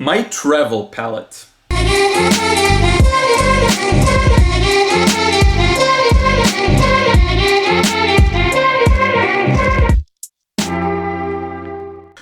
my travel palette.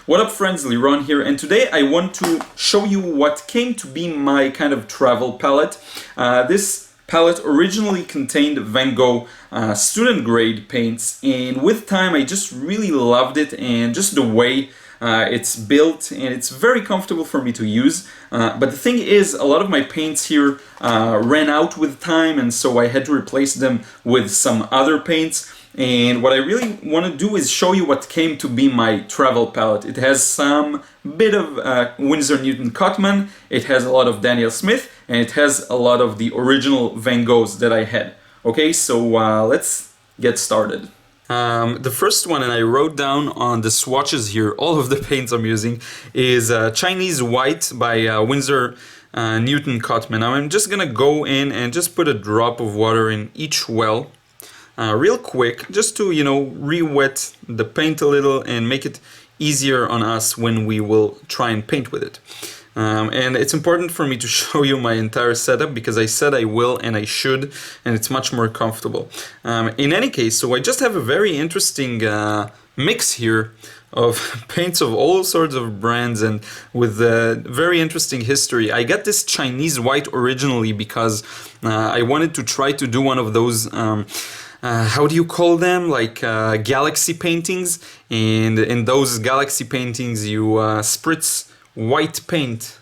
What up friends, Liron here, and today I want to show you what came to be my kind of travel palette. This palette originally contained Van Gogh student grade paints, and with time I just really loved it, and just the way it's built, and it's very comfortable for me to use. But the thing is, a lot of my paints here ran out with time, and so I had to replace them with some other paints. And what I really want to do is show you what came to be my travel palette. It has some bit of Winsor and Newton Cotmans, it has a lot of Daniel Smith, and it has a lot of the original Van Goghs that I had. Okay, so let's get started. The first one, and I wrote down on the swatches here, all of the paints I'm using, is Chinese White by Winsor Newton Cotmans. Now I'm just gonna go in and just put a drop of water in each well. Real quick, just to, re-wet the paint a little and make it easier on us when we will try and paint with it. And it's important for me to show you my entire setup because I said I will and I should, and it's much more comfortable. In any case, so I just have a very interesting mix here of paints of all sorts of brands and with a very interesting history. I got this Chinese White originally because I wanted to try to do one of those how do you call them, like galaxy paintings, and in those galaxy paintings you spritz white paint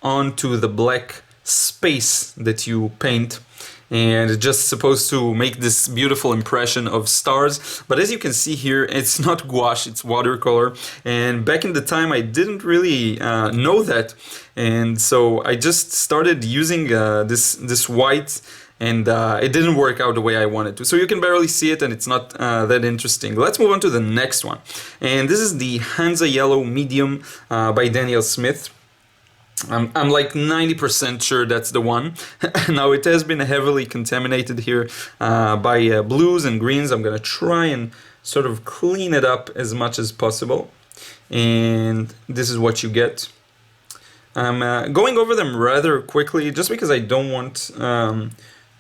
onto the black space that you paint, and it's just supposed to make this beautiful impression of stars. But as you can see here, it's not gouache, it's watercolor, and back in the time I didn't really know that, and so I just started using this white, and it didn't work out the way I wanted to. So you can barely see it, and it's not that interesting. Let's move on to the next one. And this is the Hansa Yellow Medium by Daniel Smith. I'm like 90% sure that's the one. Now it has been heavily contaminated here by blues and greens. I'm gonna try and sort of clean it up as much as possible. And this is what you get. I'm going over them rather quickly just because I don't want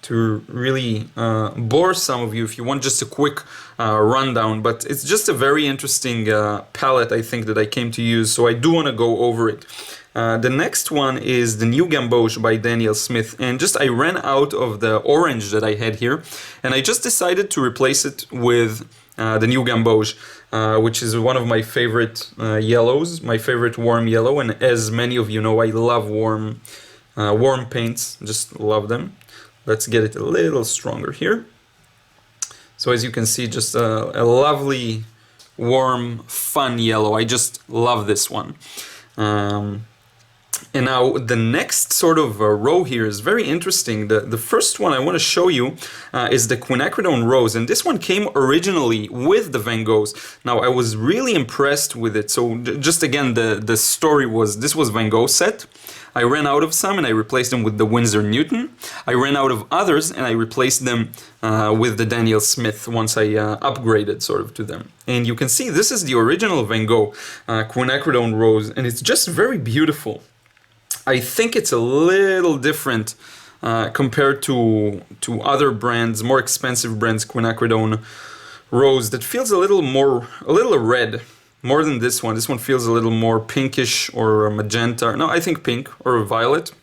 to really bore some of you if you want just a quick rundown, but it's just a very interesting palette I think that I came to use, so I do want to go over it. The next one is the New Gamboge by Daniel Smith, and just I ran out of the orange that I had here, and I just decided to replace it with the New Gamboge, which is one of my favorite yellows, my favorite warm yellow, and as many of you know, I love warm paints, just love them. Let's get it a little stronger here. So as you can see, just a lovely, warm, fun yellow. I just love this one. And now the next sort of row here is very interesting. The first one I want to show you is the quinacridone rose, and this one came originally with the Van Goghs. Now I was really impressed with it. So just again, the story was, this was Van Gogh set. I ran out of some and I replaced them with the Winsor Newton. I ran out of others and I replaced them with the Daniel Smith once I upgraded sort of to them. And you can see this is the original Van Gogh quinacridone rose, and it's just very beautiful. I think it's a little different compared to other brands, more expensive brands, quinacridone rose, that feels a little red. More than this one. This one feels a little more pinkish or magenta. No, I think pink or violet.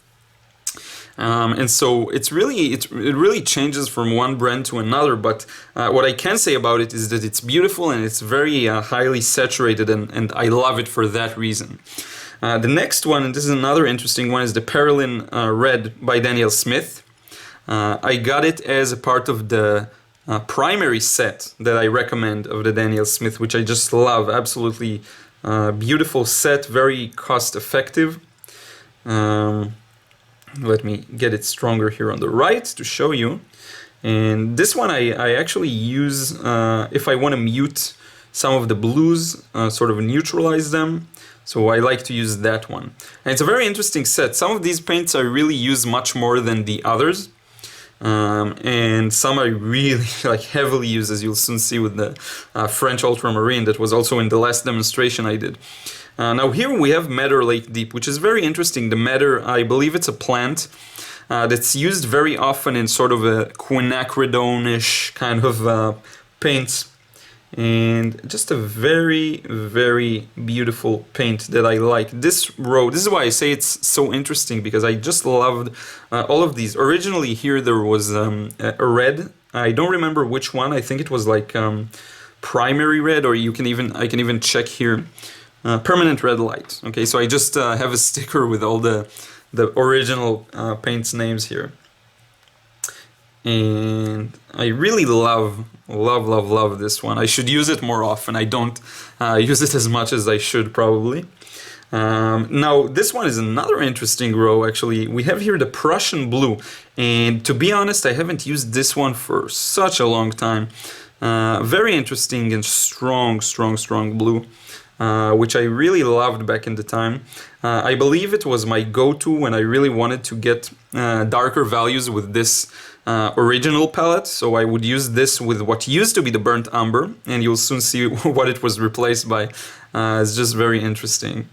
And so it really changes from one brand to another. But what I can say about it is that it's beautiful and it's very highly saturated, and I love it for that reason. The next one, and this is another interesting one, is the Cerulean Red by Daniel Smith. I got it as a part of the primary set that I recommend of the Daniel Smith, which I just love. Absolutely beautiful set, very cost effective. Let me get it stronger here on the right to show you. And this one I actually use if I want to mute some of the blues, sort of neutralize them. So I like to use that one. And it's a very interesting set. Some of these paints I really use much more than the others. And some I really heavily use, as you'll soon see with the French ultramarine that was also in the last demonstration I did. Now here we have Madder Lake Deep, which is very interesting. The madder, I believe it's a plant that's used very often in sort of a quinacridone-ish kind of paints. And just a very, very beautiful paint that I like. This row, this is why I say it's so interesting, because I just loved all of these. Originally here there was a red. I don't remember which one. I think it was like primary red, or I can even check here. Permanent red light. Okay, so I just have a sticker with all the original paints names here. And I really love this one. I should use it more often. I don't use it as much as I should probably. Now this one is another interesting row actually. We have here the Prussian blue, and to be honest I haven't used this one for such a long time. Very interesting and strong blue, which I really loved back in the time. I believe it was my go-to when I really wanted to get darker values with this original palette, so I would use this with what used to be the burnt umber, and you'll soon see what it was replaced by. It's just very interesting.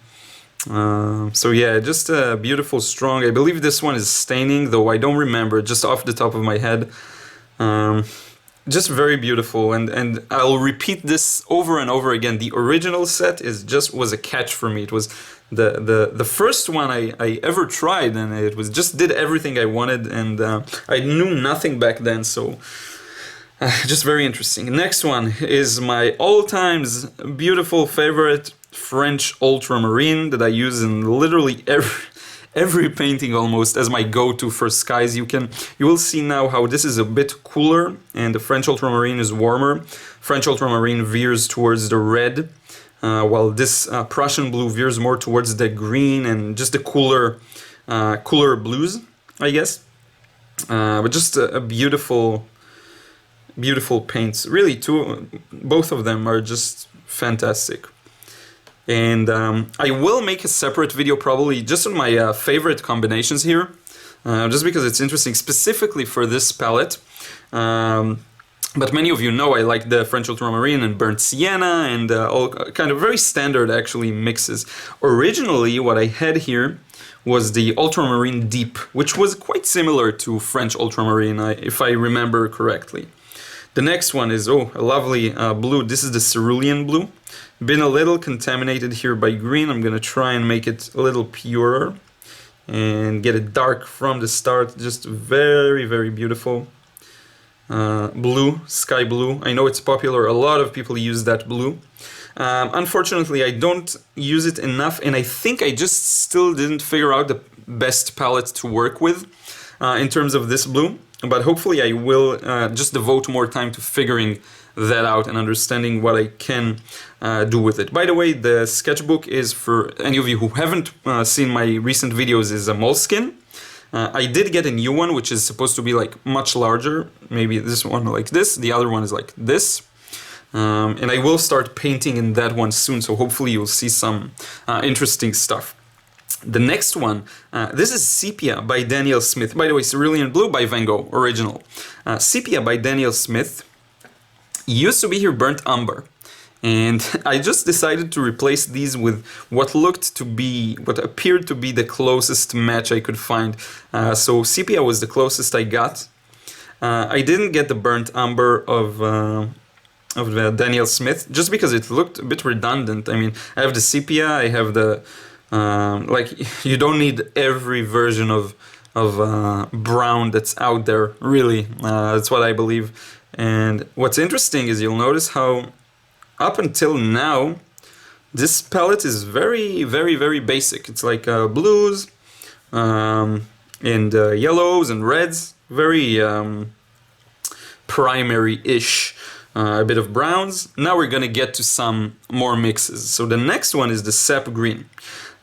So yeah, just a beautiful, strong. I believe this one is staining, though I don't remember just off the top of my head. Just very beautiful, and I'll repeat this over and over again. The original set was a catch for me. It was the first one I ever tried, and it was just did everything I wanted, and I knew nothing back then, so just very interesting. Next one is my all-times beautiful favorite French ultramarine that I use in literally every painting almost as my go-to for skies. You will see now how this is a bit cooler and the French ultramarine is warmer. French ultramarine veers towards the red, while this Prussian blue veers more towards the green and just the cooler blues, I guess. But just a beautiful paints. Really, both of them are just fantastic. And I will make a separate video probably just on my favorite combinations here, just because it's interesting specifically for this palette. But many of you know I like the French ultramarine and burnt sienna and all kind of very standard actually mixes. Originally what I had here was the ultramarine deep, which was quite similar to French ultramarine if I remember correctly. The next one is, a lovely blue. This is the Cerulean blue. Been a little contaminated here by green. I'm gonna try and make it a little purer and get it dark from the start. Just very, very beautiful. Blue, sky blue. I know it's popular. A lot of people use that blue. Unfortunately, I don't use it enough, and I think I just still didn't figure out the best palette to work with in terms of this blue. But hopefully I will just devote more time to figuring that out and understanding what I can do with it. By the way, the sketchbook is, for any of you who haven't seen my recent videos, is a moleskin. I did get a new one, which is supposed to be like much larger. Maybe this one like this, the other one is like this. And I will start painting in that one soon, so hopefully you'll see some interesting stuff. The next one, this is Sepia by Daniel Smith. By the way, Cerulean Blue by Van Gogh, original. Sepia by Daniel Smith. Used to be here burnt umber. And I just decided to replace these with what appeared to be the closest match I could find. So Sepia was the closest I got. I didn't get the burnt umber of Daniel Smith, just because it looked a bit redundant. I mean, I have the Sepia, I have the... you don't need every version of brown that's out there, really. That's what I believe. And what's interesting is you'll notice how up until now this palette is very, very, very basic. It's like blues and yellows and reds, very primary-ish. A bit of browns. Now we're gonna get to some more mixes. So the next one is the sap green.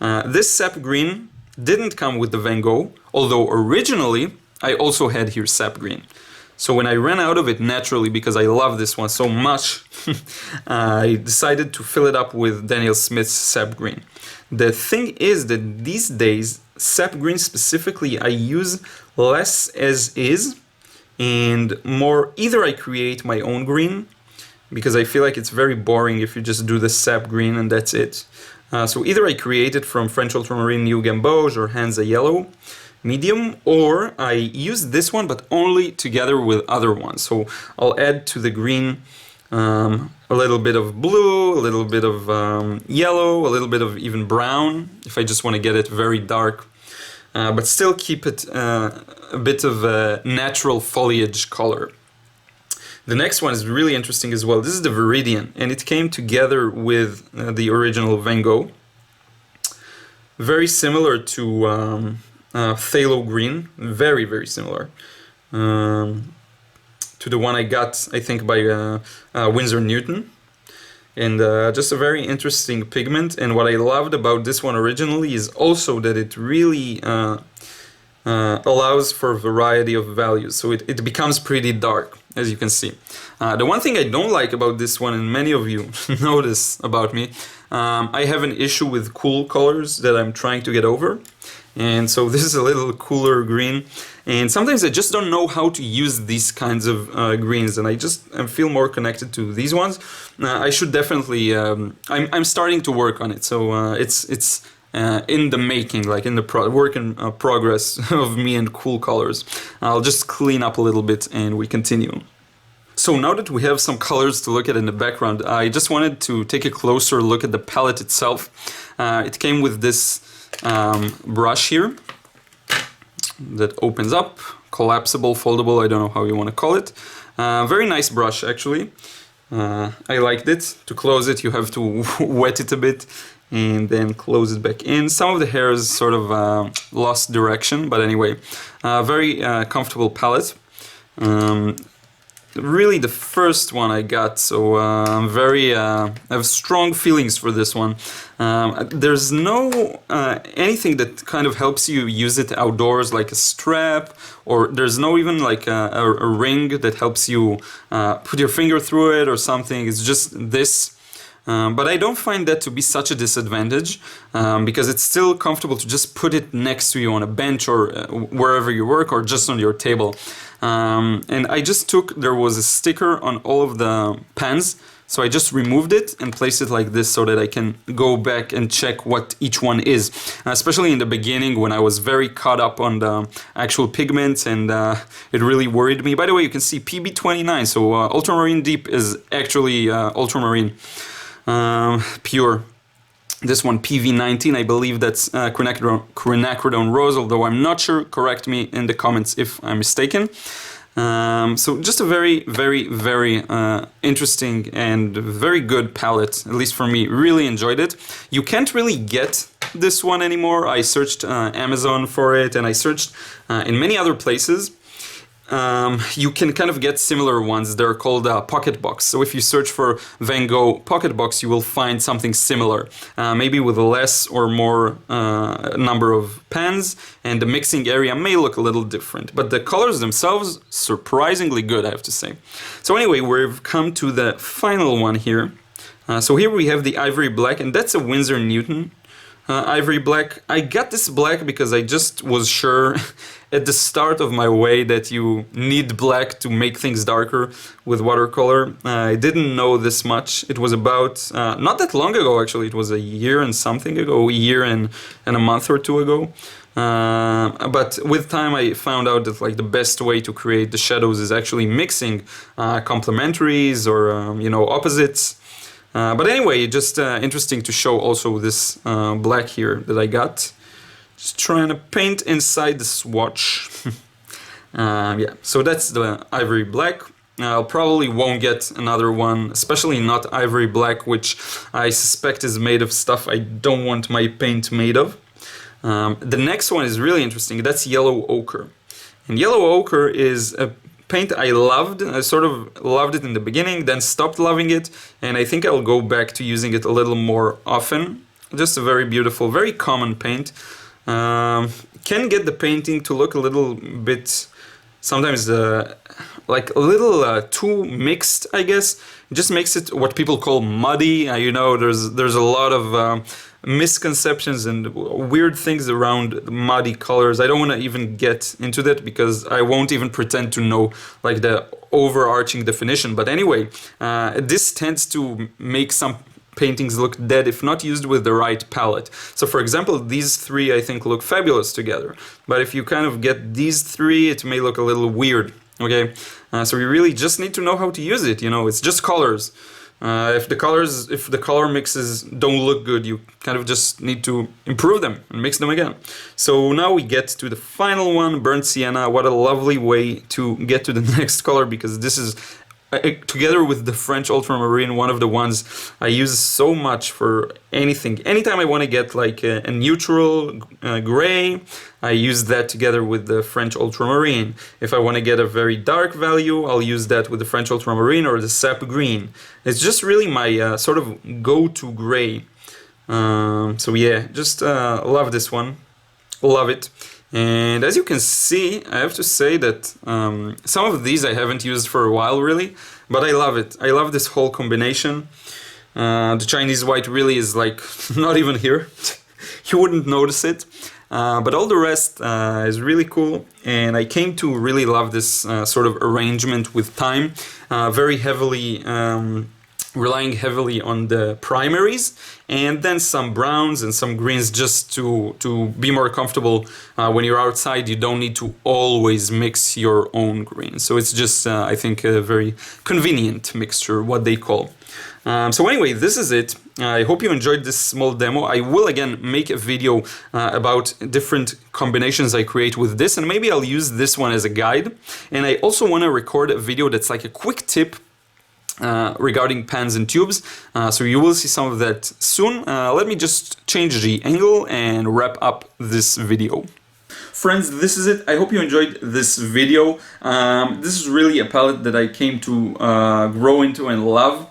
This sap green didn't come with the Van Gogh, although originally I also had here sap green. So when I ran out of it naturally, because I love this one so much, I decided to fill it up with Daniel Smith's sap green. The thing is that these days, sap green specifically, I use less as is, and more, either I create my own green, because I feel like it's very boring if you just do the sap green and that's it. So either I create it from French Ultramarine New Gamboge or Hansa Yellow medium, or I use this one but only together with other ones. So I'll add to the green a little bit of blue, a little bit of yellow, a little bit of even brown if I just want to get it very dark, but still keep it a bit of a natural foliage color. The next one is really interesting as well. This is the Viridian, and it came together with the original Van Gogh. Very similar to phthalo green, very, very similar to the one I got, I think, by Winsor and Newton. And just a very interesting pigment. And what I loved about this one originally is also that it really allows for a variety of values. So it becomes pretty dark, as you can see. The one thing I don't like about this one, and many of you notice about me, I have an issue with cool colors that I'm trying to get over. And so this is a little cooler green, and sometimes I just don't know how to use these kinds of greens, and I feel more connected to these ones. I should definitely, I'm starting to work on it, so it's in the making, like in the work in progress of me and cool colors. I'll just clean up a little bit and we continue. So now that we have some colors to look at in the background, I just wanted to take a closer look at the palette itself. It came with this brush here that opens up, collapsible, foldable, I don't know how you want to call it. Very nice brush actually. I liked it. To close it you have to wet it a bit and then close it back in. Some of the hairs sort of lost direction, but anyway, very comfortable palette. Really the first one I got, so I'm I have strong feelings for this one. There's no anything that kind of helps you use it outdoors, like a strap, or there's no even like a ring that helps you put your finger through it or something. It's just this. But I don't find that to be such a disadvantage because it's still comfortable to just put it next to you on a bench or wherever you work, or just on your table. And I just there was a sticker on all of the pans, so I just removed it and placed it like this so that I can go back and check what each one is. Especially in the beginning when I was very caught up on the actual pigments, and it really worried me. By the way, you can see PB29, so Ultramarine Deep is actually Ultramarine. Pure. This one PV19, I believe that's quinacridone rose, although I'm not sure. Correct me in the comments if I'm mistaken. So just a very, very, very interesting and very good palette, at least for me. Really enjoyed it. You can't really get this one anymore. I searched Amazon for it, and I searched in many other places. You can kind of get similar ones. They're called pocketbox. So if you search for Van Gogh pocketbox, you will find something similar, maybe with a less or more number of pans, and the mixing area may look a little different. But the colors themselves, surprisingly good, I have to say. So anyway, we've come to the final one here. So here we have the ivory black, and that's a Winsor and Newton ivory black. I got this black because I just was sure at the start of my way that you need black to make things darker with watercolor. I didn't know this much. It was about, not that long ago actually, it was a year and something ago, a year and a month or two ago. But with time I found out that like the best way to create the shadows is actually mixing complementaries or you know, opposites. But anyway, just interesting to show also this black here that I got. Just trying to paint inside the swatch. Yeah, so that's the ivory black. I'll probably won't get another one, especially not ivory black, which I suspect is made of stuff I don't want my paint made of. The next one is really interesting. That's yellow ochre. And yellow ochre is a paint I loved. I sort of loved it in the beginning, then stopped loving it, and I think I'll go back to using it a little more often. Just a very beautiful, very common paint. Can get the painting to look a little bit, sometimes like a little too mixed, I guess. It just makes it what people call muddy. You know, there's a lot of misconceptions and weird things around muddy colors. I don't want to even get into that because I won't even pretend to know like the overarching definition. But anyway, this tends to make some paintings look dead if not used with the right palette. So for example, these three I think look fabulous together, but if you kind of get these three, it may look a little weird, okay? So you really just need to know how to use it, you know, it's just colors. If the color mixes don't look good, you kind of just need to improve them and mix them again. So now we get to the final one, burnt sienna. What a lovely way to get to the next color, because this is together with the French ultramarine, one of the ones I use so much for anything. Anytime I want to get like a neutral gray, I use that together with the French ultramarine. If I want to get a very dark value, I'll use that with the French ultramarine or the sap green. It's just really my sort of go-to gray. So yeah, just love this one. Love it. And as you can see, I have to say that some of these I haven't used for a while really, but I love it. I love this whole combination. The Chinese white really is like not even here. You wouldn't notice it. But all the rest is really cool, and I came to really love this sort of arrangement with time, very heavily relying heavily on the primaries, and then some browns and some greens just to be more comfortable. When you're outside, you don't need to always mix your own greens. So it's just, I think, a very convenient mixture, what they call. So anyway, this is it. I hope you enjoyed this small demo. I will again make a video about different combinations I create with this, and maybe I'll use this one as a guide. And I also want to record a video that's like a quick tip regarding pans and tubes, so you will see some of that soon. Let me just change the angle and wrap up this video. Friends, this is it. I hope you enjoyed this video. This is really a palette that I came to grow into and love.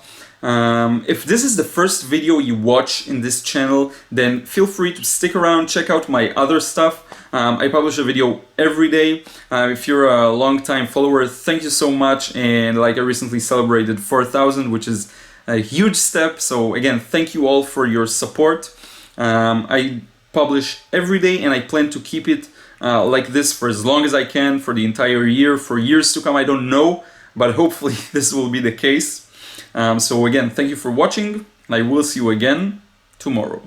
If this is the first video you watch in this channel, then feel free to stick around, check out my other stuff. I publish a video every day. If you're a long-time follower, thank you so much. And like I recently celebrated 4,000, which is a huge step. So again, thank you all for your support. I publish every day, and I plan to keep it like this for as long as I can, for the entire year, for years to come. I don't know, but hopefully this will be the case. So again, thank you for watching. I will see you again tomorrow.